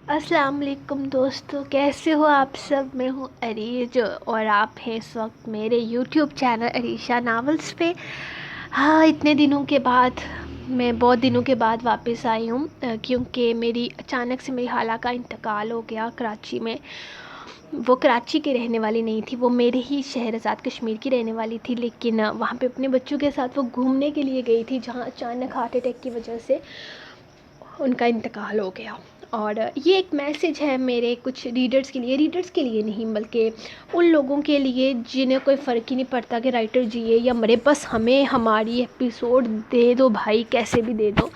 السلام علیکم دوستو، کیسے ہو آپ سب؟ میں ہوں عریج اور آپ ہیں اس وقت میرے یوٹیوب چینل عریشہ ناولز پہ۔ ہاں، اتنے دنوں کے بعد میں بہت دنوں کے بعد واپس آئی ہوں، کیونکہ میری اچانک سے میری خالہ کا انتقال ہو گیا کراچی میں۔ وہ کراچی کی رہنے والی نہیں تھی، وہ میرے ہی شہر آزاد کشمیر کی رہنے والی تھی، لیکن وہاں پہ اپنے بچوں کے ساتھ وہ گھومنے کے لیے گئی تھی، جہاں اچانک ہارٹ اٹیک کی وجہ سے ان کا انتقال ہو گیا۔ اور یہ ایک میسیج ہے میرے کچھ ریڈرز کے لیے نہیں، بلکہ ان لوگوں کے لیے جنہیں کوئی فرق ہی نہیں پڑتا کہ رائٹر جیے یا مرے، بس ہمیں ہماری ایپیسوڈ دے دو بھائی، کیسے بھی دے دو۔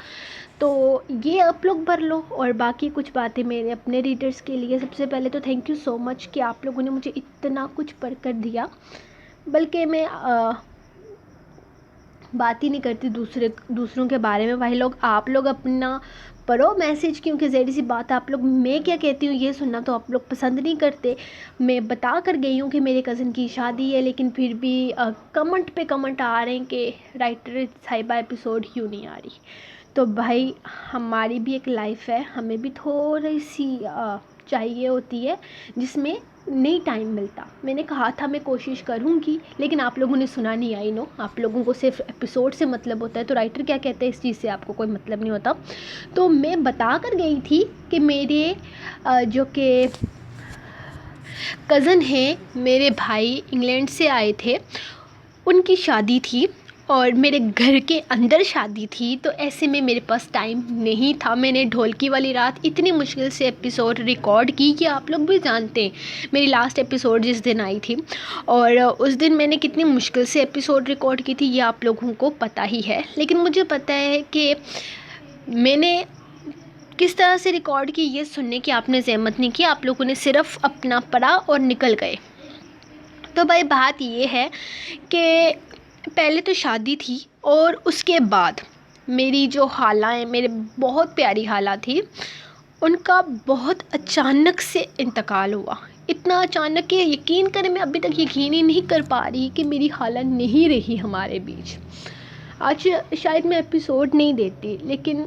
تو یہ آپ لوگ بھر لو، اور باقی کچھ باتیں میرے اپنے ریڈرز کے لیے۔ سب سے پہلے تو تھینک یو سو مچ کہ آپ لوگوں نے مجھے اتنا کچھ پڑھ کر دیا، بلکہ میں بات ہی نہیں کرتی دوسروں کے بارے میں۔ بھائی لوگ، آپ لوگ اپنا پڑھو میسیج، کیونکہ ظاہری سی بات ہے، آپ لوگ میں کیا کہتی ہوں یہ سننا تو آپ لوگ پسند نہیں کرتے۔ میں بتا کر گئی ہوں کہ میرے کزن کی شادی ہے، لیکن پھر بھی کمنٹ پہ کمنٹ آ رہے ہیں کہ رائٹر صاحبہ ایپیسوڈ کیوں نہیں آ رہی۔ تو بھائی، ہماری بھی ایک لائف ہے، ہمیں بھی تھوڑی سی چاہیے ہوتی ہے جس میں نہیں ٹائم ملتا۔ میں نے کہا تھا میں کوشش کروں گی، لیکن آپ لوگوں نے سنا نہیں۔ آئی نو آپ لوگوں کو صرف ایپیسوڈ سے مطلب ہوتا ہے، تو رائٹر کیا کہتے ہیں اس چیز سے آپ کو کوئی مطلب نہیں ہوتا۔ تو میں بتا کر گئی تھی کہ میرے جو کہ کزن ہیں، میرے بھائی انگلینڈ سے آئے تھے، ان کی شادی تھی اور میرے گھر کے اندر شادی تھی، تو ایسے میں میرے پاس ٹائم نہیں تھا۔ میں نے ڈھولکی والی رات اتنی مشکل سے ایپیسوڈ ریکارڈ کی کہ آپ لوگ بھی جانتے ہیں میری لاسٹ ایپیسوڈ جس دن آئی تھی، اور اس دن میں نے کتنی مشکل سے ایپیسوڈ ریکارڈ کی تھی یہ آپ لوگوں کو پتہ ہی ہے۔ لیکن مجھے پتہ ہے کہ میں نے کس طرح سے ریکارڈ کی، یہ سننے کی آپ نے زحمت نہیں کی، آپ لوگوں نے صرف اپنا پڑھا اور نکل گئے۔ تو بھائی بات یہ ہے کہ پہلے تو شادی تھی، اور اس کے بعد میری جو خالہ ہیں، میرے بہت پیاری خالہ تھی، ان کا بہت اچانک سے انتقال ہوا۔ اتنا اچانک کہ یقین کریں، میں ابھی تک یقین ہی نہیں کر پا رہی کہ میری خالہ نہیں رہی ہمارے بیچ۔ آج شاید میں ایپیسوڈ نہیں دیتی، لیکن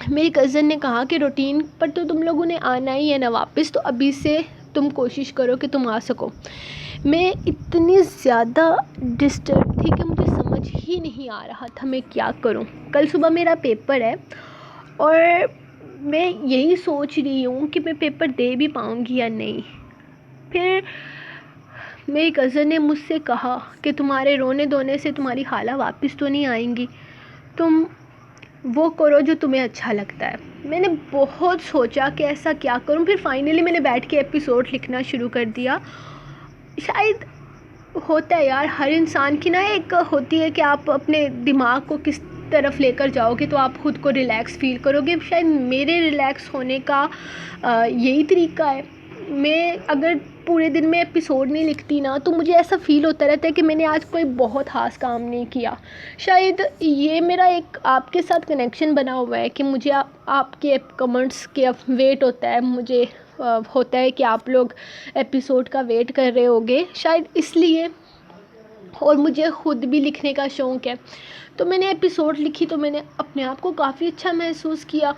میری کزن نے کہا کہ روٹین پر تو تم لوگوں نے آنا ہی ہے نا واپس، تو ابھی سے تم کوشش کرو کہ تم آ سکو۔ میں اتنی زیادہ ڈسٹرب تھی کہ مجھے سمجھ ہی نہیں آ رہا تھا میں کیا کروں۔ کل صبح میرا پیپر ہے، اور میں یہی سوچ رہی ہوں کہ میں پیپر دے بھی پاؤں گی یا نہیں۔ پھر میری کزن نے مجھ سے کہا کہ تمہارے رونے دھونے سے تمہاری خالہ واپس تو نہیں آئیں گی، تم وہ کرو جو تمہیں اچھا لگتا ہے۔ میں نے بہت سوچا کہ ایسا کیا کروں، پھر فائنلی میں نے بیٹھ کے ایپیسوڈ لکھنا شروع کر دیا۔ شاید ہوتا ہے یار، ہر انسان کی نا ایک ہوتی ہے کہ آپ اپنے دماغ کو کس طرف لے کر جاؤ گے تو آپ خود کو ریلیکس فیل کرو گے۔ شاید میرے ریلیکس ہونے کا یہی طریقہ ہے۔ میں اگر پورے دن میں ایپیسوڈ نہیں لکھتی نا، تو مجھے ایسا فیل ہوتا رہتا ہے کہ میں نے آج کوئی بہت خاص کام نہیں کیا۔ شاید یہ میرا ایک آپ کے ساتھ کنیکشن بنا ہوا ہے کہ مجھے آپ کے کمنٹس کے ویٹ ہوتا ہے، مجھے ہوتا ہے کہ آپ لوگ ایپیسوڈ کا ویٹ کر رہے ہوگے، شاید اس لیے۔ اور مجھے خود بھی لکھنے کا شوق ہے، تو میں نے ایپیسوڈ لکھی تو میں نے اپنے آپ کو کافی اچھا محسوس کیا۔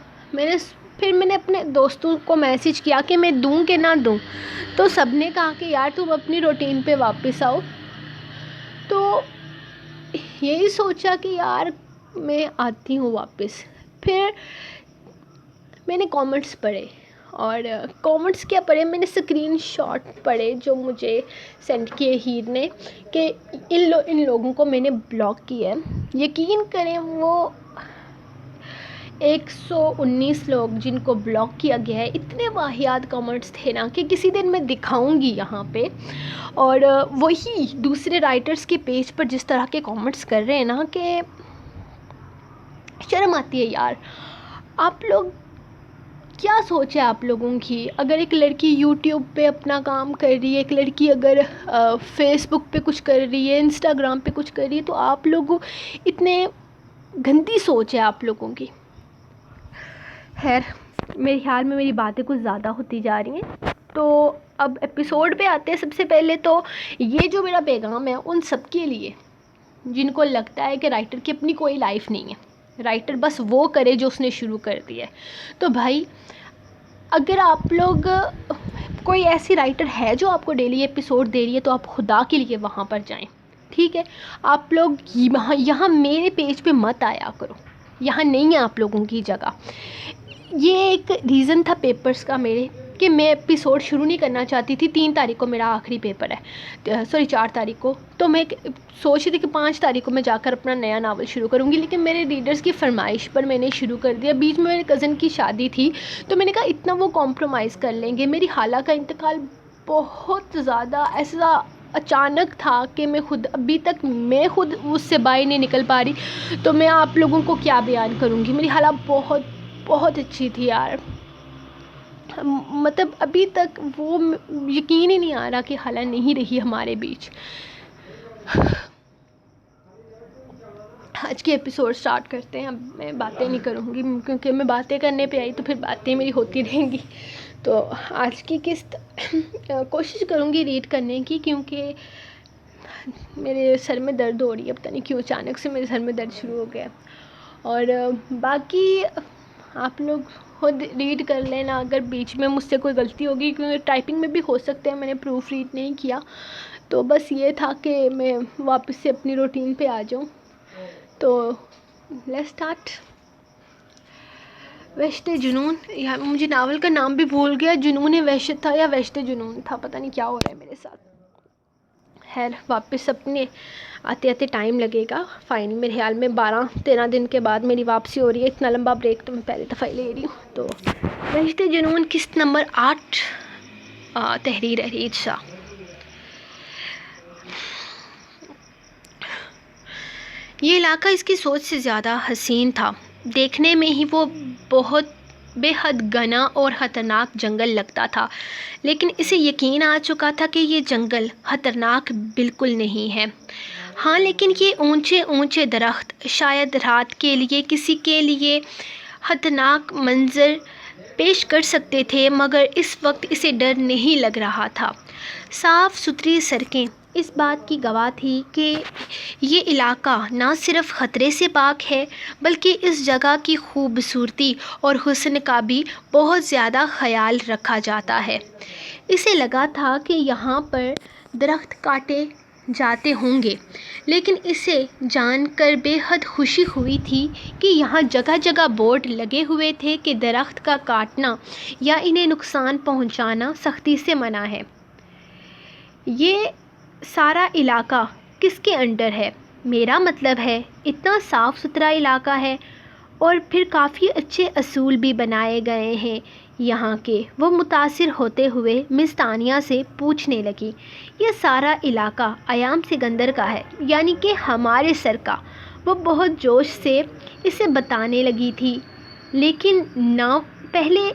پھر میں نے اپنے دوستوں کو میسیج کیا کہ میں دوں کہ نہ دوں، تو سب نے کہا کہ یار تم اپنی روٹین پہ واپس آؤ۔ تو یہی سوچا کہ یار میں آتی ہوں واپس۔ پھر میں نے کامنٹس پڑھے، اور کامنٹس کیا پڑھے، میں نے اسکرین شاٹ پڑھے جو مجھے سینڈ کیے ہیر نے، کہ ان لوگوں کو میں نے بلاک کیا ہے۔ یقین کریں وہ 119 لوگ جن کو بلاک کیا گیا ہے، اتنے واہیات کامنٹس تھے نا کہ کسی دن میں دکھاؤں گی یہاں پہ۔ اور وہی دوسرے رائٹرز کے پیج پر جس طرح کے کامنٹس کر رہے ہیں نا کہ شرم آتی ہے یار۔ آپ لوگ کیا سوچ ہے آپ لوگوں کی؟ اگر ایک لڑکی یوٹیوب پہ اپنا کام کر رہی ہے، ایک لڑکی اگر فیس بک پہ کچھ کر رہی ہے، انسٹاگرام پہ کچھ کر رہی ہے، تو آپ لوگوں اتنے گندی سوچ ہے آپ لوگوں کی۔ خیر، میرے خیال میں میری باتیں کچھ زیادہ ہوتی جا رہی ہیں، تو اب ایپیسوڈ پہ آتے ہیں۔ سب سے پہلے تو یہ جو میرا پیغام ہے ان سب کے لیے جن کو لگتا ہے کہ رائٹر کی اپنی کوئی لائف نہیں ہے، رائٹر بس وہ کرے جو اس نے شروع کر دیا ہے۔ تو بھائی، اگر آپ لوگ کوئی ایسی رائٹر ہے جو آپ کو ڈیلی ایپیسوڈ دے رہی ہے تو آپ خدا کے لیے وہاں پر جائیں، ٹھیک ہے؟ آپ لوگ یہاں میرے پیج پہ مت آیا کرو، یہاں نہیں ہے آپ لوگوں کی جگہ۔ یہ ایک ریزن تھا پیپرز کا میرے کہ میں ایپیسوڈ شروع نہیں کرنا چاہتی تھی۔ 3 تاریخ کو میرا آخری پیپر ہے، 4 تاریخ کو، تو میں سوچ رہی تھی کہ 5 تاریخ کو میں جا کر اپنا نیا ناول شروع کروں گی، لیکن میرے ریڈرز کی فرمائش پر میں نے شروع کر دیا۔ بیچ میں میرے کزن کی شادی تھی تو میں نے کہا اتنا وہ کمپرومائز کر لیں گے۔ میری خالہ کا انتقال بہت زیادہ ایسا اچانک تھا کہ میں خود اس سے باہر نہیں نکل پا رہی، تو میں آپ لوگوں کو کیا بیان کروں گی۔ میری خالہ بہت اچھی تھی یار، مطلب ابھی تک وہ یقین ہی نہیں آ رہا کہ خالہ نہیں رہی ہمارے بیچ۔ آج کے ایپیسوڈ سٹارٹ کرتے ہیں۔ اب میں باتیں نہیں کروں گی کیونکہ میں باتیں کرنے پہ آئی تو پھر باتیں میری ہوتی رہیں گی۔ تو آج کی قسط کوشش کروں گی ریڈ کرنے کی، کیونکہ میرے سر میں درد ہو رہی ہے، پتہ نہیں کیوں اچانک سے میرے سر میں درد شروع ہو گیا۔ اور باقی آپ لوگ خود ریڈ کر لینا اگر بیچ میں مجھ سے کوئی غلطی ہوگی، کیونکہ ٹائپنگ میں بھی ہو سکتے ہیں میں نے پروف ریڈ نہیں کیا۔ تو بس یہ تھا کہ میں واپس سے اپنی روٹین پہ آ جاؤں۔ تو لیٹس اسٹارٹ۔ وحشت جنون، یا مجھے ناول کا نام بھی بھول گیا، جنون وحشت تھا یا وحشت جنون تھا، پتہ نہیں کیا ہو رہا ہے میرے ساتھ۔ خیر واپس اپنے آتے ٹائم لگے گا، فائن میرے خیال میں 12-13 دن کے بعد میری واپسی ہو رہی ہے۔ اتنا لمبا بریک تو میں پہلی دفعہ لے رہی ہوں۔ تو وحشت جنون قسط نمبر 8، تحریر ارید شاہ۔ یہ علاقہ اس کی سوچ سے زیادہ حسین تھا۔ دیکھنے میں ہی وہ بہت بے حد گھنا اور خطرناک جنگل لگتا تھا، لیکن اسے یقین آ چکا تھا کہ یہ جنگل خطرناک بالکل نہیں ہے۔ ہاں لیکن یہ اونچے اونچے درخت شاید رات کے لیے کسی کے لیے خطرناک منظر پیش کر سکتے تھے، مگر اس وقت اسے ڈر نہیں لگ رہا تھا۔ صاف ستھری سڑکیں اس بات کی گواہ تھی کہ یہ علاقہ نہ صرف خطرے سے پاک ہے بلکہ اس جگہ کی خوبصورتی اور حسن کا بھی بہت زیادہ خیال رکھا جاتا ہے۔ اسے لگا تھا کہ یہاں پر درخت کاٹے جاتے ہوں گے، لیکن اسے جان کر بے حد خوشی ہوئی تھی کہ یہاں جگہ جگہ بورڈ لگے ہوئے تھے کہ درخت کا کاٹنا یا انہیں نقصان پہنچانا سختی سے منع ہے۔ یہ سارا علاقہ کس کے انڈر ہے؟ میرا مطلب ہے اتنا صاف ستھرا علاقہ ہے اور پھر کافی اچھے اصول بھی بنائے گئے ہیں یہاں کے۔ وہ متاثر ہوتے ہوئے مس تانیہ سے پوچھنے لگی، یہ سارا علاقہ ایام سکندر کا ہے، یعنی کہ ہمارے سر کا؟ وہ بہت جوش سے اسے بتانے لگی تھی، لیکن پہلے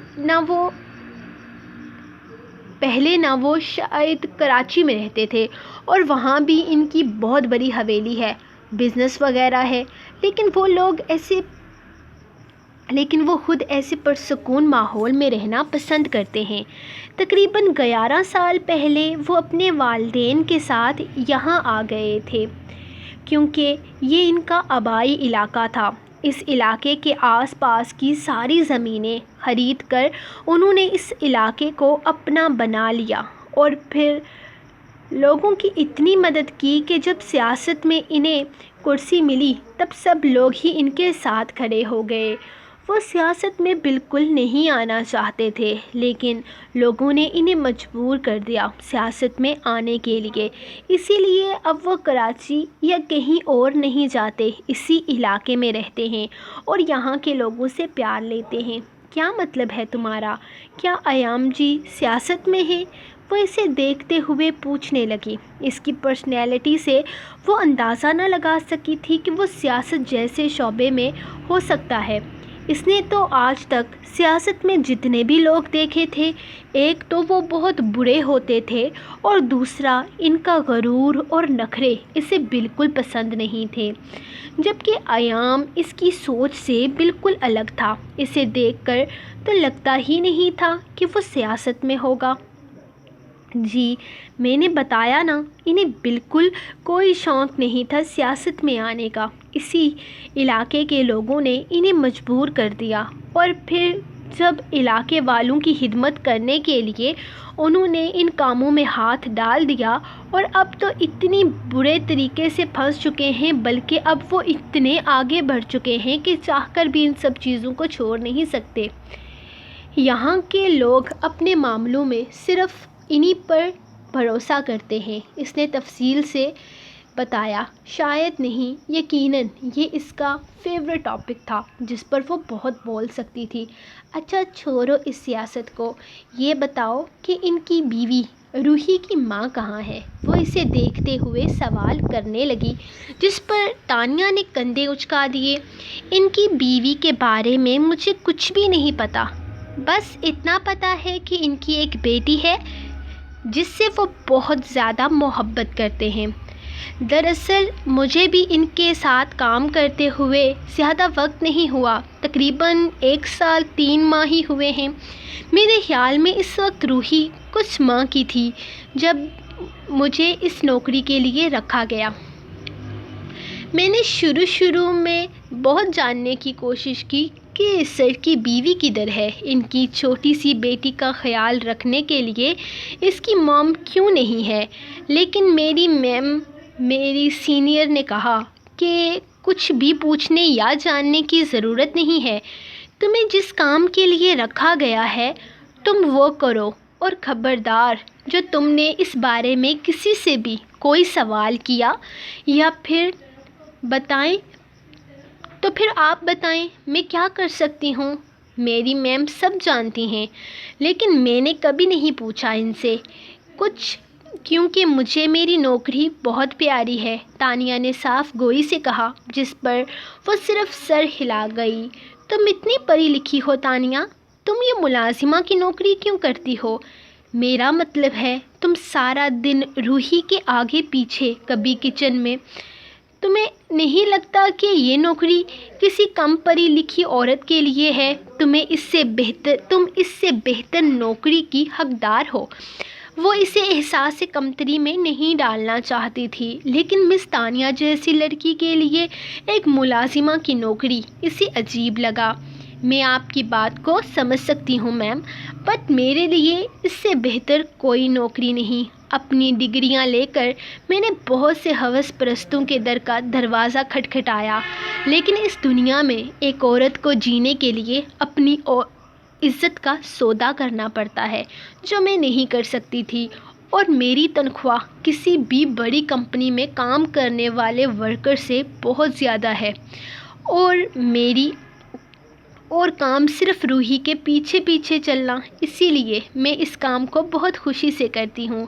نہ وہ شاید کراچی میں رہتے تھے اور وہاں بھی ان کی بہت بڑی حویلی ہے، بزنس وغیرہ ہے، لیکن وہ خود ایسے پرسکون ماحول میں رہنا پسند کرتے ہیں۔ تقریباً 11 سال پہلے وہ اپنے والدین کے ساتھ یہاں آ گئے تھے، کیونکہ یہ ان کا آبائی علاقہ تھا۔ اس علاقے کے آس پاس کی ساری زمینیں خرید کر انہوں نے اس علاقے کو اپنا بنا لیا اور پھر لوگوں کی اتنی مدد کی کہ جب سیاست میں انہیں کرسی ملی تب سب لوگ ہی ان کے ساتھ کھڑے ہو گئے۔ وہ سیاست میں بالکل نہیں آنا چاہتے تھے، لیکن لوگوں نے انہیں مجبور کر دیا سیاست میں آنے کے لیے۔ اسی لیے اب وہ کراچی یا کہیں اور نہیں جاتے، اسی علاقے میں رہتے ہیں اور یہاں کے لوگوں سے پیار لیتے ہیں۔ کیا مطلب ہے تمہارا؟ کیا ایام جی سیاست میں ہیں؟ وہ اسے دیکھتے ہوئے پوچھنے لگی۔ اس کی پرسنالٹی سے وہ اندازہ نہ لگا سکی تھی کہ وہ سیاست جیسے شعبے میں ہو سکتا ہے۔ اس نے تو آج تک سیاست میں جتنے بھی لوگ دیکھے تھے، ایک تو وہ بہت برے ہوتے تھے اور دوسرا ان کا غرور اور نخرے اسے بالکل پسند نہیں تھے، جبکہ ایام اس کی سوچ سے بالکل الگ تھا۔ اسے دیکھ کر تو لگتا ہی نہیں تھا کہ وہ سیاست میں ہوگا۔ جی میں نے بتایا نا، انہیں بالکل کوئی شوق نہیں تھا سیاست میں آنے کا۔ اسی علاقے کے لوگوں نے انہیں مجبور کر دیا اور پھر جب علاقے والوں کی خدمت کرنے کے لیے انہوں نے ان کاموں میں ہاتھ ڈال دیا اور اب تو اتنی برے طریقے سے پھنس چکے ہیں، بلکہ اب وہ اتنے آگے بڑھ چکے ہیں کہ چاہ کر بھی ان سب چیزوں کو چھوڑ نہیں سکتے۔ یہاں کے لوگ اپنے معاملوں میں صرف انہی پر بھروسہ کرتے ہیں، اس نے تفصیل سے بتایا۔ شاید نہیں، یقیناً یہ اس کا فیورٹ ٹاپک تھا جس پر وہ بہت بول سکتی تھی۔ اچھا چھوڑو اس سیاست کو، یہ بتاؤ کہ ان کی بیوی روحی کی ماں کہاں ہے؟ وہ اسے دیکھتے ہوئے سوال کرنے لگی، جس پر تانیہ نے کندھے اچکا دیے۔ ان کی بیوی کے بارے میں مجھے کچھ بھی نہیں پتا، بس اتنا پتا ہے کہ ان کی ایک بیٹی ہے جس سے وہ بہت زیادہ محبت کرتے ہیں۔ دراصل مجھے بھی ان کے ساتھ کام کرتے ہوئے زیادہ وقت نہیں ہوا، تقریباً 1 سال 3 ماہ ہی ہوئے ہیں۔ میرے خیال میں اس وقت روحی کچھ ماہ کی تھی جب مجھے اس نوکری کے لیے رکھا گیا۔ میں نے شروع میں بہت جاننے کی کوشش کی کہ سر کی بیوی کدھر ہے، ان کی چھوٹی سی بیٹی کا خیال رکھنے کے لیے اس کی مام کیوں نہیں ہے، لیکن میری میم، میری سینئر نے کہا کہ کچھ بھی پوچھنے یا جاننے کی ضرورت نہیں ہے، تمہیں جس کام کے لیے رکھا گیا ہے تم وہ کرو، اور خبردار جو تم نے اس بارے میں کسی سے بھی کوئی سوال کیا یا پھر بتائیں تو پھر آپ بتائیں میں کیا کر سکتی ہوں۔ میری میم سب جانتی ہیں، لیکن میں نے کبھی نہیں پوچھا ان سے کچھ، کیونکہ مجھے میری نوکری بہت پیاری ہے، تانیہ نے صاف گوئی سے کہا، جس پر وہ صرف سر ہلا گئی۔ تم اتنی پڑھی لکھی ہو تانیہ، تم یہ ملازمہ کی نوکری کیوں کرتی ہو؟ میرا مطلب ہے تم سارا دن روحی کے آگے پیچھے، کبھی کچن میں، تمہیں نہیں لگتا کہ یہ نوکری کسی کم پڑھی لکھی عورت کے لیے ہے؟ تم اس سے بہتر نوکری کی حقدار ہو۔ وہ اسے احساس کمتری میں نہیں ڈالنا چاہتی تھی، لیکن مس تانیہ جیسی لڑکی کے لیے ایک ملازمہ کی نوکری اسے عجیب لگا۔ میں آپ کی بات کو سمجھ سکتی ہوں میم، بٹ میرے لیے اس سے بہتر کوئی نوکری نہیں۔ اپنی ڈگریاں لے کر میں نے بہت سے ہوس پرستوں کے در کا دروازہ کھٹکھٹایا، لیکن اس دنیا میں ایک عورت کو جینے کے لیے اپنی عزت کا سودا کرنا پڑتا ہے، جو میں نہیں کر سکتی تھی، اور میری تنخواہ کسی بھی بڑی کمپنی میں کام کرنے والے ورکر سے بہت زیادہ ہے، اور کام صرف روحی کے پیچھے پیچھے چلنا، اسی لیے میں اس کام کو بہت خوشی سے کرتی ہوں۔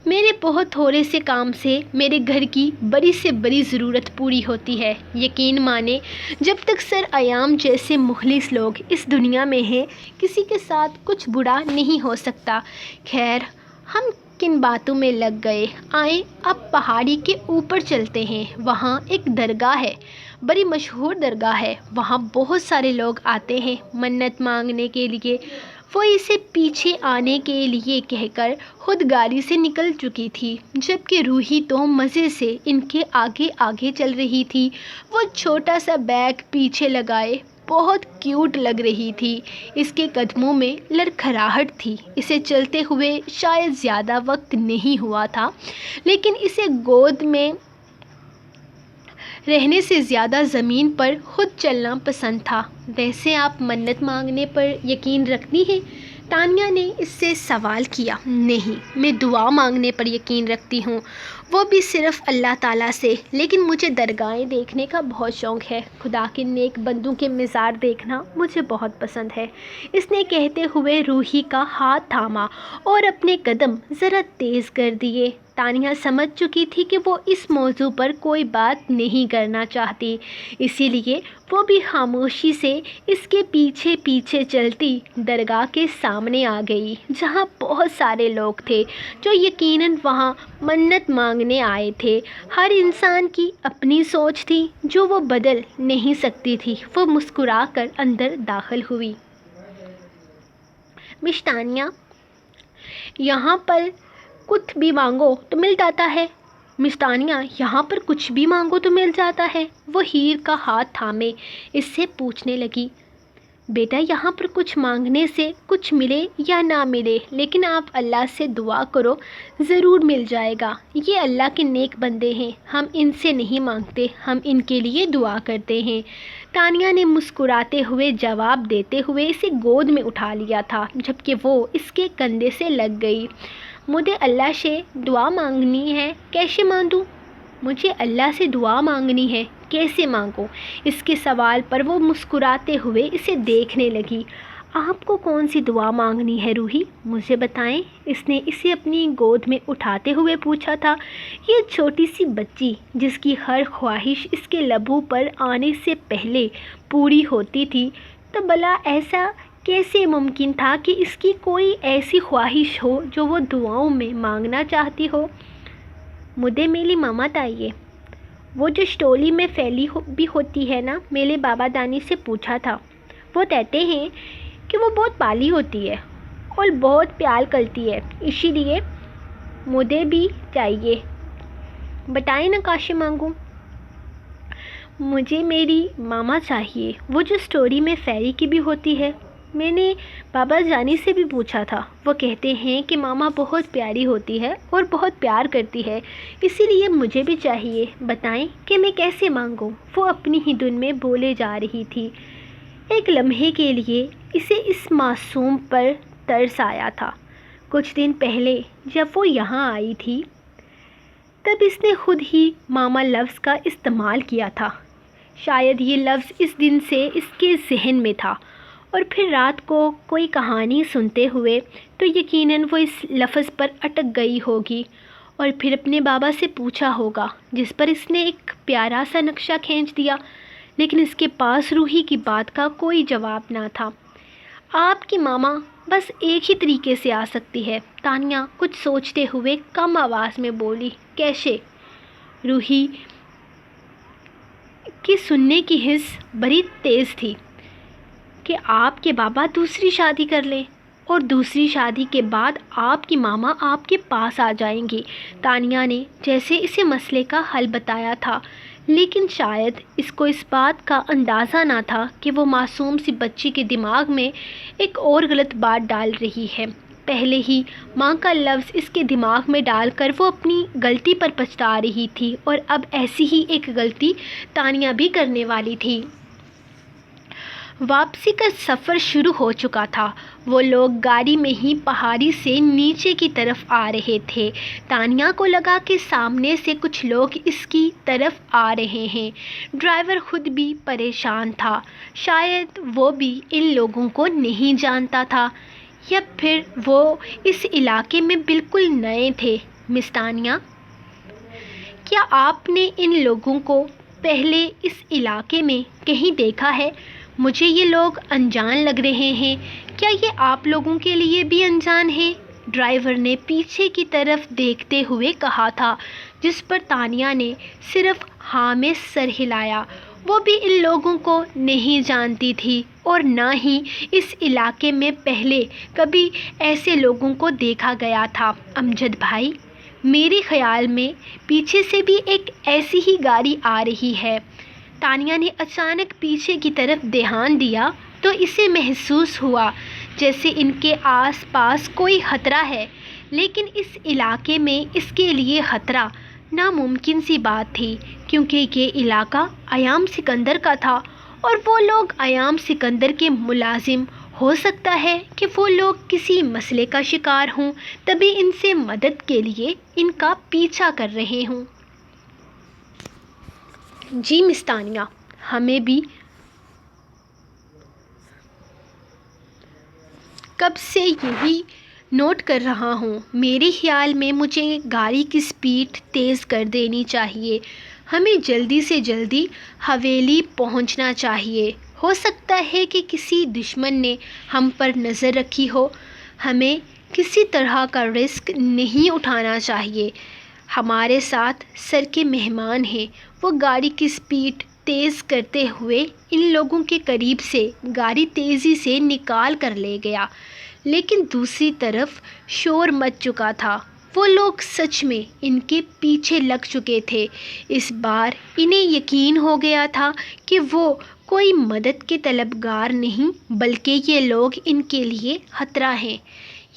میرے بہت تھوڑے سے کام سے میرے گھر کی بڑی سے بڑی ضرورت پوری ہوتی ہے، یقین مانیں جب تک سر ایام جیسے مخلص لوگ اس دنیا میں ہیں کسی کے ساتھ کچھ برا نہیں ہو سکتا۔ خیر، ہم کن باتوں میں لگ گئے، آئیں اب پہاڑی کے اوپر چلتے ہیں۔ وہاں ایک درگاہ ہے، بڑی مشہور درگاہ ہے، وہاں بہت سارے لوگ آتے ہیں منت مانگنے کے لیے۔ وہ اسے پیچھے آنے کے لیے کہہ کر خود گاڑی سے نکل چکی تھی، جبکہ روحی تو مزے سے ان کے آگے آگے چل رہی تھی۔ وہ چھوٹا سا بیگ پیچھے لگائے بہت کیوٹ لگ رہی تھی، اس کے قدموں میں لڑکھڑاہٹ تھی۔ اسے چلتے ہوئے شاید زیادہ وقت نہیں ہوا تھا، لیکن اسے گود میں رہنے سے زیادہ زمین پر خود چلنا پسند تھا۔ ویسے آپ منت مانگنے پر یقین رکھتی ہیں؟ تانیہ نے اس سے سوال کیا۔ نہیں، میں دعا مانگنے پر یقین رکھتی ہوں، وہ بھی صرف اللہ تعالیٰ سے، لیکن مجھے درگاہیں دیکھنے کا بہت شوق ہے، خدا کے نیک بندوں کے مزار دیکھنا مجھے بہت پسند ہے۔ اس نے کہتے ہوئے روحی کا ہاتھ تھاما اور اپنے قدم ذرا تیز کر دیے۔ تانیہ سمجھ چکی تھی کہ وہ اس موضوع پر کوئی بات نہیں کرنا چاہتی، اسی لیے وہ بھی خاموشی سے اس کے پیچھے پیچھے چلتی درگاہ کے سامنے آ گئی، جہاں بہت سارے لوگ تھے جو یقیناً وہاں منت مانگنے آئے تھے۔ ہر انسان کی اپنی سوچ تھی جو وہ بدل نہیں سکتی تھی۔ وہ مسکرا کر اندر داخل ہوئی۔ مس تانیہ، یہاں پر کچھ بھی مانگو تو مل جاتا ہے۔ مس تانیہ، یہاں پر کچھ بھی مانگو تو مل جاتا ہے؟ وہ ہیر کا ہاتھ تھامے اس سے پوچھنے لگی۔ بیٹا یہاں پر کچھ مانگنے سے کچھ ملے یا نہ ملے، لیکن آپ اللہ سے دعا کرو، ضرور مل جائے گا۔ یہ اللہ کے نیک بندے ہیں، ہم ان سے نہیں مانگتے، ہم ان کے لیے دعا کرتے ہیں۔ تانیہ نے مسکراتے ہوئے جواب دیتے ہوئے اسے گود میں اٹھا لیا تھا، جبکہ وہ اس کے کندھے سے لگ گئی۔ مجھے اللہ سے دعا مانگنی ہے، کیسے مانگوں؟ مجھے اللہ سے دعا مانگنی ہے، کیسے مانگوں؟ اس کے سوال پر وہ مسکراتے ہوئے اسے دیکھنے لگی۔ آپ کو کون سی دعا مانگنی ہے روحی؟ مجھے بتائیں، اس نے اسے اپنی گود میں اٹھاتے ہوئے پوچھا تھا۔ یہ چھوٹی سی بچی جس کی ہر خواہش اس کے لبوں پر آنے سے پہلے پوری ہوتی تھی، تو بھلا ایسا کیسے ممکن تھا کہ اس کی کوئی ایسی خواہش ہو جو وہ دعاؤں میں مانگنا چاہتی ہو؟ مجھے میری ماما چاہیے، وہ جو اسٹولی میں پھیلی بھی ہوتی ہے نا، میرے بابا دانی سے پوچھا تھا۔ وہ کہتے ہیں کہ وہ بہت پالی ہوتی ہے اور بہت پیار کرتی ہے، اسی لیے مجھے بھی چاہیے۔ بتائیں نا کیسے مانگوں؟ مجھے میری ماما چاہیے، وہ جو اسٹوری میں فیری کی بھی ہوتی ہے۔ میں نے بابا جانی سے بھی پوچھا تھا، وہ کہتے ہیں کہ ماما بہت پیاری ہوتی ہے اور بہت پیار کرتی ہے، اسی لیے مجھے بھی چاہیے۔ بتائیں کہ میں کیسے مانگوں؟ وہ اپنی ہی دھن میں بولے جا رہی تھی۔ ایک لمحے کے لیے اسے اس معصوم پر ترس آیا تھا۔ کچھ دن پہلے جب وہ یہاں آئی تھی، تب اس نے خود ہی ماما لفظ کا استعمال کیا تھا۔ شاید یہ لفظ اس دن سے اس کے ذہن میں تھا، اور پھر رات کو کوئی کہانی سنتے ہوئے تو یقیناً وہ اس لفظ پر اٹک گئی ہوگی، اور پھر اپنے بابا سے پوچھا ہوگا، جس پر اس نے ایک پیارا سا نقشہ کھینچ دیا، لیکن اس کے پاس روحی کی بات کا کوئی جواب نہ تھا۔ آپ کی ماما بس ایک ہی طریقے سے آ سکتی ہے، تانیہ کچھ سوچتے ہوئے کم آواز میں بولی۔ کیسے؟ روحی کی سننے کی حس بڑی تیز تھی کہ آپ کے بابا دوسری شادی کر لیں، اور دوسری شادی کے بعد آپ کی ماما آپ کے پاس آ جائیں گی۔ تانیہ نے جیسے اسے مسئلے کا حل بتایا تھا، لیکن شاید اس کو اس بات کا اندازہ نہ تھا کہ وہ معصوم سی بچی کے دماغ میں ایک اور غلط بات ڈال رہی ہے۔ پہلے ہی ماں کا لفظ اس کے دماغ میں ڈال کر وہ اپنی غلطی پر پچھتا رہی تھی، اور اب ایسی ہی ایک غلطی تانیہ بھی کرنے والی تھی۔ واپسی کا سفر شروع ہو چکا تھا۔ وہ لوگ گاڑی میں ہی پہاڑی سے نیچے کی طرف آ رہے تھے۔ تانیہ کو لگا کہ سامنے سے کچھ لوگ اس کی طرف آ رہے ہیں۔ ڈرائیور خود بھی پریشان تھا، شاید وہ بھی ان لوگوں کو نہیں جانتا تھا، یا پھر وہ اس علاقے میں بالکل نئے تھے۔ مس تانیہ، کیا آپ نے ان لوگوں کو پہلے اس علاقے میں کہیں دیکھا ہے؟ مجھے یہ لوگ انجان لگ رہے ہیں، کیا یہ آپ لوگوں کے لیے بھی انجان ہیں؟ ڈرائیور نے پیچھے کی طرف دیکھتے ہوئے کہا تھا، جس پر تانیہ نے صرف ہاں میں سر ہلایا۔ وہ بھی ان لوگوں کو نہیں جانتی تھی، اور نہ ہی اس علاقے میں پہلے کبھی ایسے لوگوں کو دیکھا گیا تھا۔ امجد بھائی، میرے خیال میں پیچھے سے بھی ایک ایسی ہی گاڑی آ رہی ہے۔ تانیہ نے اچانک پیچھے کی طرف دھیان دیا تو اسے محسوس ہوا جیسے ان کے آس پاس کوئی خطرہ ہے، لیکن اس علاقے میں اس کے لیے خطرہ ناممکن سی بات تھی، کیونکہ یہ علاقہ ایام سکندر کا تھا، اور وہ لوگ ایام سکندر کے ملازم۔ ہو سکتا ہے کہ وہ لوگ کسی مسئلے کا شکار ہوں، تبھی ان سے مدد کے لیے ان کا پیچھا کر رہے ہوں۔ جی مس تانیہ، ہمیں بھی کب سے یہی نوٹ کر رہا ہوں۔ میرے خیال میں مجھے گاڑی کی سپیڈ تیز کر دینی چاہیے۔ ہمیں جلدی سے جلدی حویلی پہنچنا چاہیے۔ ہو سکتا ہے کہ کسی دشمن نے ہم پر نظر رکھی ہو۔ ہمیں کسی طرح کا رسک نہیں اٹھانا چاہیے۔ ہمارے ساتھ سر کے مہمان ہیں۔ وہ گاڑی کی سپیڈ تیز کرتے ہوئے ان لوگوں کے قریب سے گاڑی تیزی سے نکال کر لے گیا، لیکن دوسری طرف شور مچ چکا تھا۔ وہ لوگ سچ میں ان کے پیچھے لگ چکے تھے۔ اس بار انہیں یقین ہو گیا تھا کہ وہ کوئی مدد کے طلبگار نہیں بلکہ یہ لوگ ان کے لیے خطرہ ہیں۔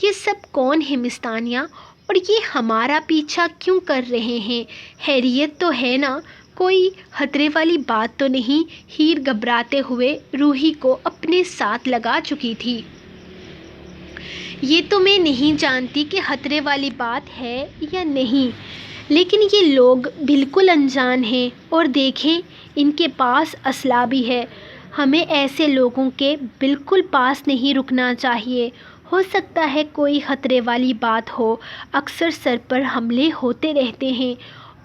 یہ سب کون ہیں مستانیہ، اور یہ ہمارا پیچھا کیوں کر رہے ہیں؟ خیریت تو ہے نا؟ کوئی خطرے والی بات تو نہیں؟ ہیر گھبراتے ہوئے روحی کو اپنے ساتھ لگا چکی تھی۔ یہ تو میں نہیں جانتی کہ خطرے والی بات ہے یا نہیں، لیکن یہ لوگ بالکل انجان ہیں، اور دیکھیں ان کے پاس اسلحہ بھی ہے۔ ہمیں ایسے لوگوں کے بالکل پاس نہیں رکنا چاہیے۔ ہو سکتا ہے کوئی خطرے والی بات ہو، اکثر سر پر حملے ہوتے رہتے ہیں،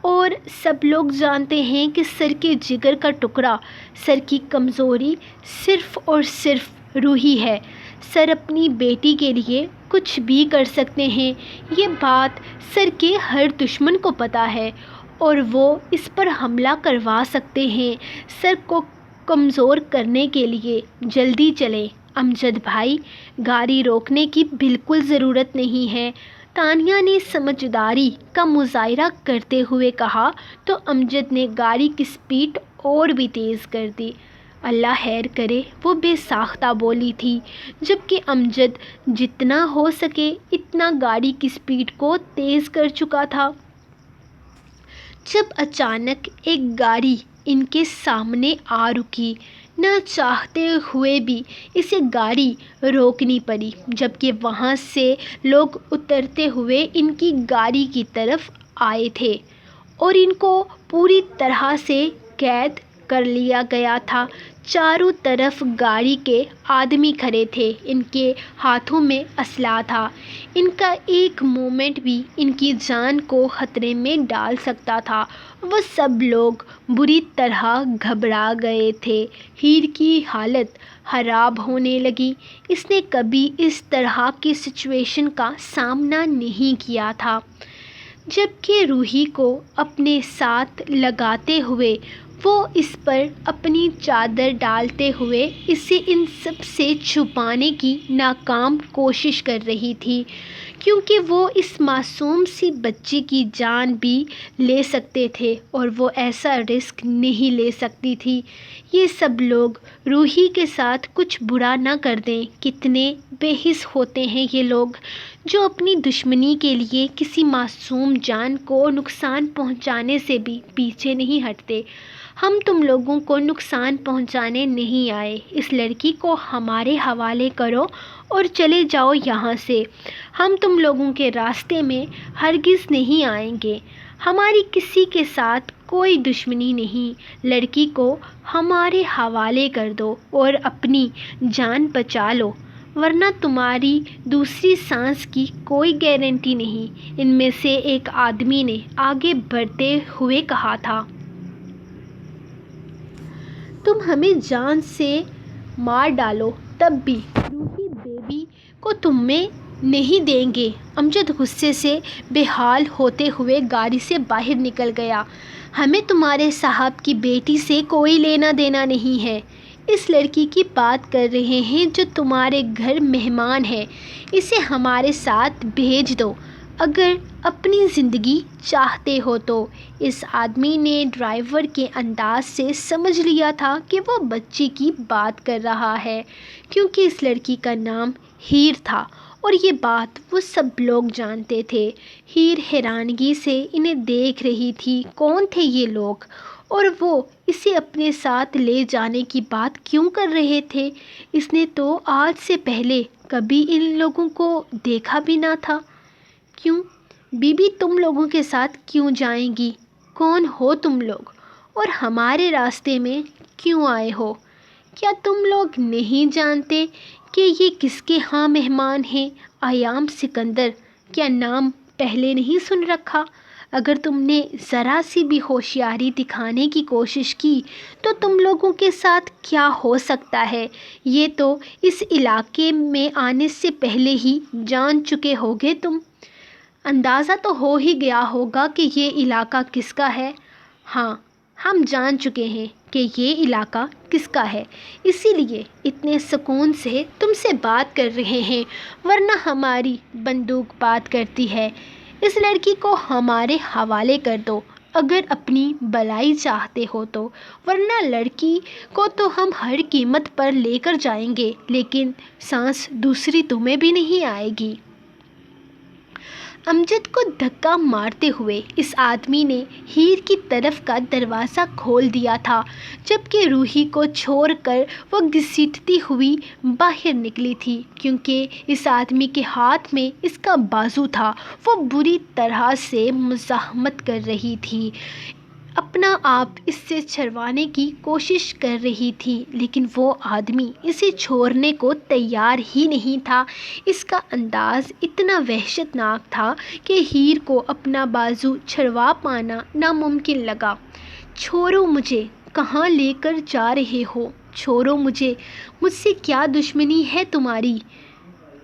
اور سب لوگ جانتے ہیں کہ سر کے جگر کا ٹکڑا، سر کی کمزوری صرف اور صرف روحی ہے۔ سر اپنی بیٹی کے لیے کچھ بھی کر سکتے ہیں، یہ بات سر کے ہر دشمن کو پتہ ہے، اور وہ اس پر حملہ کروا سکتے ہیں۔ سر کو کمزور کرنے کے لیے جلدی چلیں امجد بھائی، گاڑی روکنے کی بالکل ضرورت نہیں ہے، تانیہ نے سمجھداری کا مظاہرہ کرتے ہوئے کہا تو امجد نے گاڑی کی سپیڈ اور بھی تیز کر دی۔ اللہ خیر کرے، وہ بے ساختہ بولی تھی، جبکہ امجد جتنا ہو سکے اتنا گاڑی کی سپیڈ کو تیز کر چکا تھا۔ جب اچانک ایک گاڑی ان کے سامنے آ رکی، نہ چاہتے ہوئے بھی اسے گاڑی روکنی پڑی، جبکہ وہاں سے لوگ اترتے ہوئے ان کی گاڑی کی طرف آئے تھے اور ان کو پوری طرح سے قید کر لیا گیا تھا۔ چاروں طرف گاڑی کے آدمی کھڑے تھے، ان کے ہاتھوں میں اسلحہ تھا، ان کا ایک مومنٹ بھی ان کی جان کو خطرے میں ڈال سکتا تھا۔ وہ سب لوگ بری طرح گھبرا گئے تھے۔ ہیر کی حالت خراب ہونے لگی، اس نے کبھی اس طرح کی سچویشن کا سامنا نہیں کیا تھا۔ جبکہ روحی کو اپنے ساتھ لگاتے ہوئے وہ اس پر اپنی چادر ڈالتے ہوئے اسے ان سب سے چھپانے کی ناکام کوشش کر رہی تھی، کیونکہ وہ اس معصوم سی بچی کی جان بھی لے سکتے تھے اور وہ ایسا رسک نہیں لے سکتی تھی۔ یہ سب لوگ روحی کے ساتھ کچھ برا نہ کر دیں۔ کتنے بے حس ہوتے ہیں یہ لوگ، جو اپنی دشمنی کے لیے کسی معصوم جان کو نقصان پہنچانے سے بھی پیچھے نہیں ہٹتے۔ ہم تم لوگوں کو نقصان پہنچانے نہیں آئے، اس لڑکی کو ہمارے حوالے کرو اور چلے جاؤ یہاں سے۔ ہم تم لوگوں کے راستے میں ہرگز نہیں آئیں گے۔ ہماری کسی کے ساتھ کوئی دشمنی نہیں، لڑکی کو ہمارے حوالے کر دو اور اپنی جان بچا لو، ورنہ تمہاری دوسری سانس کی کوئی گارنٹی نہیں، ان میں سے ایک آدمی نے آگے بڑھتے ہوئے کہا تھا۔ تم ہمیں جان سے مار ڈالو تب بھی روحی بیبی کو تمہیں نہیں دیں گے۔ امجد غصے سے بے حال ہوتے ہوئے گاڑی سے باہر نکل گیا۔ ہمیں تمہارے صاحب کی بیٹی سے کوئی لینا دینا نہیں ہے، اس لڑکی کی بات کر رہے ہیں جو تمہارے گھر مہمان ہے، اسے ہمارے ساتھ بھیج دو اگر اپنی زندگی چاہتے ہو تو۔ اس آدمی نے ڈرائیور کے انداز سے سمجھ لیا تھا کہ وہ بچی کی بات کر رہا ہے، کیونکہ اس لڑکی کا نام ہیر تھا اور یہ بات وہ سب لوگ جانتے تھے۔ ہیر حیرانگی سے انہیں دیکھ رہی تھی، کون تھے یہ لوگ اور وہ اسے اپنے ساتھ لے جانے کی بات کیوں کر رہے تھے؟ اس نے تو آج سے پہلے کبھی ان لوگوں کو دیکھا بھی نہ تھا۔ کیوں بی بی تم لوگوں کے ساتھ کیوں جائیں گی؟ کون ہو تم لوگ اور ہمارے راستے میں کیوں آئے ہو؟ کیا تم لوگ نہیں جانتے کہ یہ کس کے ہاں مہمان ہیں؟ ایام سکندر، کیا نام پہلے نہیں سن رکھا؟ اگر تم نے ذرا سی بھی ہوشیاری دکھانے کی کوشش کی تو تم لوگوں کے ساتھ کیا ہو سکتا ہے یہ تو اس علاقے میں آنے سے پہلے ہی جان چکے ہوگے تم۔ اندازہ تو ہو ہی گیا ہوگا کہ یہ علاقہ کس کا ہے۔ ہاں، ہم جان چکے ہیں کہ یہ علاقہ کس کا ہے، اسی لیے اتنے سکون سے تم سے بات کر رہے ہیں، ورنہ ہماری بندوق بات کرتی ہے۔ اس لڑکی کو ہمارے حوالے کر دو اگر اپنی بلائی چاہتے ہو تو، ورنہ لڑکی کو تو ہم ہر قیمت پر لے کر جائیں گے، لیکن سانس دوسری تمہیں بھی نہیں آئے گی۔ امجد کو دھکا مارتے ہوئے اس آدمی نے ہیر کی طرف کا دروازہ کھول دیا تھا، جبکہ روحی کو چھوڑ کر وہ گھسیٹتی ہوئی باہر نکلی تھی، کیونکہ اس آدمی کے ہاتھ میں اس کا بازو تھا۔ وہ بری طرح سے مزاحمت کر رہی تھی، اپنا آپ اس سے چھڑوانے کی کوشش کر رہی تھی، لیکن وہ آدمی اسے چھوڑنے کو تیار ہی نہیں تھا۔ اس کا انداز اتنا وحشت ناک تھا کہ ہیر کو اپنا بازو چھڑوا پانا ناممکن لگا۔ چھوڑو مجھے، کہاں لے کر جا رہے ہو؟ چھوڑو مجھے، مجھ سے کیا دشمنی ہے تمہاری؟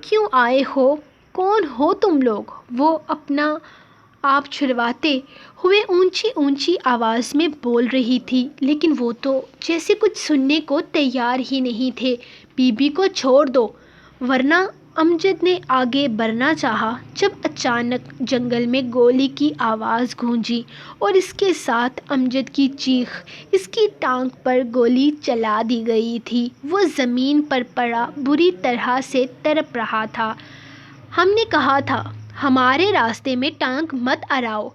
کیوں آئے ہو؟ کون ہو تم لوگ؟ وہ اپنا آپ چھڑواتے ہوئے اونچی اونچی آواز میں بول رہی تھی، لیکن وہ تو جیسے کچھ سننے کو تیار ہی نہیں تھے۔ بی بی کو چھوڑ دو ورنہ۔ امجد نے آگے بڑھنا چاہا جب اچانک جنگل میں گولی کی آواز گونجی اور اس کے ساتھ امجد کی چیخ۔ اس کی ٹانگ پر گولی چلا دی گئی تھی، وہ زمین پر پڑا بری طرح سے تڑپ رہا تھا۔ ہم نے کہا تھا ہمارے راستے میں ٹانگ مت اڑاؤ،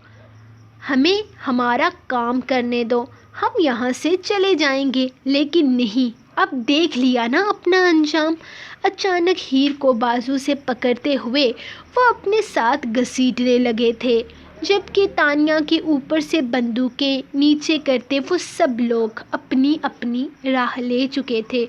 ہمیں ہمارا کام کرنے دو، ہم یہاں سے چلے جائیں گے، لیکن نہیں، اب دیکھ لیا نا اپنا انجام۔ اچانک ہیر کو بازو سے پکڑتے ہوئے وہ اپنے ساتھ گھسیٹنے لگے تھے، جبکہ تانیا کے اوپر سے بندوقیں نیچے کرتے وہ سب لوگ اپنی اپنی راہ لے چکے تھے۔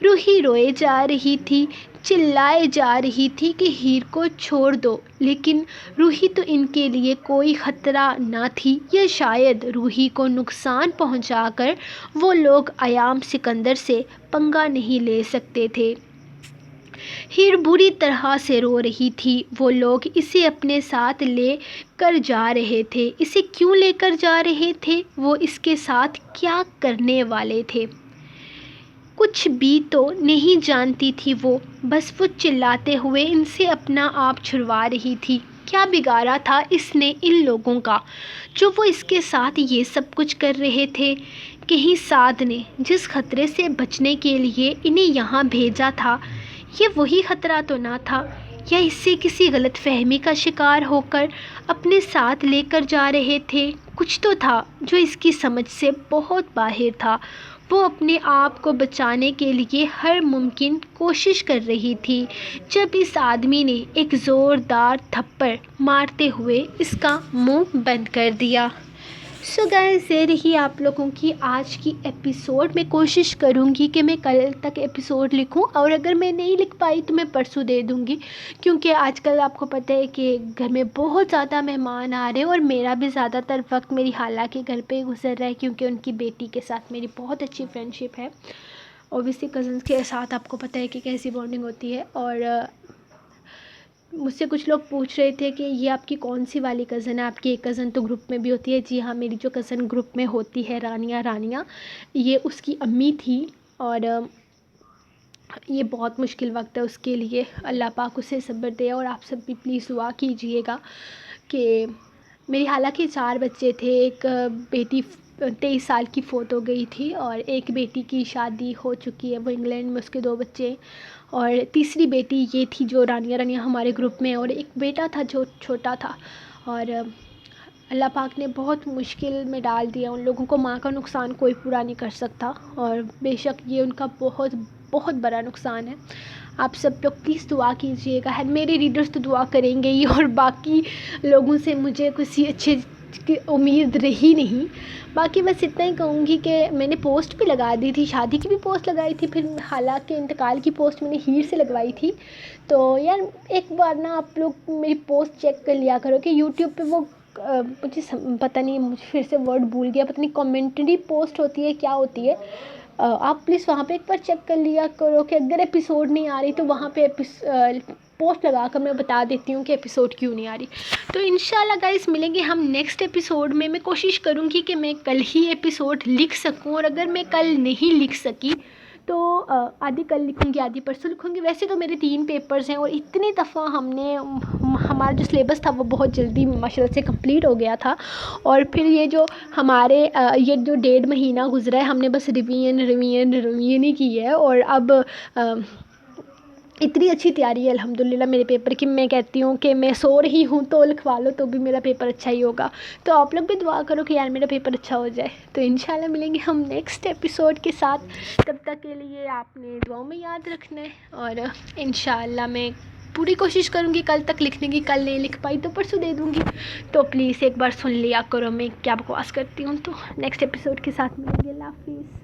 روحی روئے جا رہی تھی، چلائے جا رہی تھی کہ ہیر کو چھوڑ دو، لیکن روحی تو ان کے لیے کوئی خطرہ نہ تھی، یا شاید روحی کو نقصان پہنچا کر وہ لوگ ایام سکندر سے پنگا نہیں لے سکتے تھے۔ ہیر بری طرح سے رو رہی تھی، وہ لوگ اسے اپنے ساتھ لے کر جا رہے تھے۔ اسے کیوں لے کر جا رہے تھے؟ وہ اس کے ساتھ کیا کرنے والے تھے؟ کچھ بھی تو نہیں جانتی تھی وہ، بس وہ چلاتے ہوئے ان سے اپنا آپ چھڑوا رہی تھی۔ کیا بگاڑا تھا اس نے ان لوگوں کا، جو وہ اس کے ساتھ یہ سب کچھ کر رہے تھے؟ کہیں سعد نے جس خطرے سے بچنے کے لیے انہیں یہاں بھیجا تھا، یہ وہی خطرہ تو نہ تھا؟ یا اسے کسی غلط فہمی کا شکار ہو کر اپنے ساتھ لے کر جا رہے تھے؟ کچھ تو تھا جو اس کی سمجھ سے بہت باہر تھا۔ وہ اپنے آپ کو بچانے کے لیے ہر ممکن کوشش کر رہی تھی، جب اس آدمی نے ایک زوردار تھپڑ مارتے ہوئے اس کا منہ بند کر دیا۔ سو گائز، یہ رہی آپ لوگوں کی آج کی ایپیسوڈ۔ میں کوشش کروں گی کہ میں کل تک ایپیسوڈ لکھوں، اور اگر میں نہیں لکھ پائی تو میں پرسوں دے دوں گی، کیونکہ آج کل آپ کو پتہ ہے کہ گھر میں بہت زیادہ مہمان آ رہے ہیں، اور میرا بھی زیادہ تر وقت میری خالہ کے گھر پہ گزر رہا ہے، کیونکہ ان کی بیٹی کے ساتھ میری بہت اچھی فرینڈ شپ ہے۔ اوبیسلی کزنس کے ساتھ آپ کو پتہ ہے کہ کیسی بانڈنگ ہوتی ہے۔ اور مجھ سے کچھ لوگ پوچھ رہے تھے کہ یہ آپ کی کون سی والی کزن ہے؟ آپ کی ایک کزن تو گروپ میں بھی ہوتی ہے۔ جی ہاں، میری جو کزن گروپ میں ہوتی ہے رانیہ، یہ اس کی امی تھی، اور یہ بہت مشکل وقت ہے اس کے لیے۔ اللہ پاک اسے صبر دے، اور آپ سب بھی پلیز دعا کیجئے گا کہ میری خالہ کے 4 بچے تھے۔ ایک بیٹی 23 سال کی فوت ہو گئی تھی، اور ایک بیٹی کی شادی ہو چکی ہے، وہ انگلینڈ میں، اس کے 2 بچے ہیں، اور تیسری بیٹی یہ تھی جو رانیہ ہمارے گروپ میں، اور ایک بیٹا تھا جو چھوٹا تھا۔ اور اللہ پاک نے بہت مشکل میں ڈال دیا ان لوگوں کو۔ ماں کا نقصان کوئی پورا نہیں کر سکتا، اور بے شک یہ ان کا بہت بہت بڑا نقصان ہے۔ آپ سب لوگ پلیز دعا کیجئے گا۔ میرے ریڈرز تو دعا کریں گے ہی، اور باقی لوگوں سے مجھے کسی اچھے کی امید رہی نہیں۔ باقی بس اتنا ہی کہوں گی کہ میں نے پوسٹ بھی لگا دی تھی، شادی کی بھی پوسٹ لگائی تھی، پھر خالہ کے انتقال کی پوسٹ میں نے ہیر سے لگوائی تھی۔ تو یار ایک بار نا آپ لوگ میری پوسٹ چیک کر لیا کرو کہ یوٹیوب پہ وہ مجھے پتہ نہیں، مجھے پھر سے ورڈ بھول گیا، پتہ نہیں کمنٹری پوسٹ ہوتی ہے کیا ہوتی ہے، آپ پلیز وہاں پہ ایک بار چیک کر لیا کرو کہ اگر ایپیسوڈ نہیں آ رہی تو وہاں پہ پوسٹ لگا کر میں بتا دیتی ہوں کہ ایپیسوڈ کیوں نہیں آ رہی۔ تو انشاءاللہ گائز ملیں گے ہم نیکسٹ ایپیسوڈ میں۔ میں کوشش کروں گی کہ میں کل ہی ایپیسوڈ لکھ سکوں، اور اگر میں کل نہیں لکھ سکی تو آدھی کل لکھوں گی آدھی پرسوں لکھوں گی. ویسے تو میرے 3 پیپرز ہیں اور اتنی دفعہ ہمارا جو سلیبس تھا وہ بہت جلدی ماشاء اللہ سے کمپلیٹ ہو گیا تھا. اور پھر یہ جو ہمارے یہ جو 1.5 مہینہ گزرا ہے ہم نے بس ریویژن ہی کی ہے. اور اب اتنی اچھی تیاری ہے الحمدللہ میرے پیپر کی. میں کہتی ہوں کہ میں سو رہی ہوں تو لکھوا لو تو بھی میرا پیپر اچھا ہی ہوگا. تو آپ لوگ بھی دعا کرو کہ یار میرا پیپر اچھا ہو جائے. تو انشاءاللہ ملیں گے ہم نیکسٹ ایپیسوڈ کے ساتھ. تب تک کے لیے آپ نے دعاؤں میں یاد رکھنا ہے. اور انشاءاللہ میں پوری کوشش کروں گی کل تک لکھنے کی. کل نہیں لکھ پائی تو پرسوں دے دوں گی. تو پلیز ایک بار سن لیا کرو میں کیا بکواس کرتی ہوں. تو نیکسٹ ایپیسوڈ کے ساتھ ملیں گے. اللہ حافظ.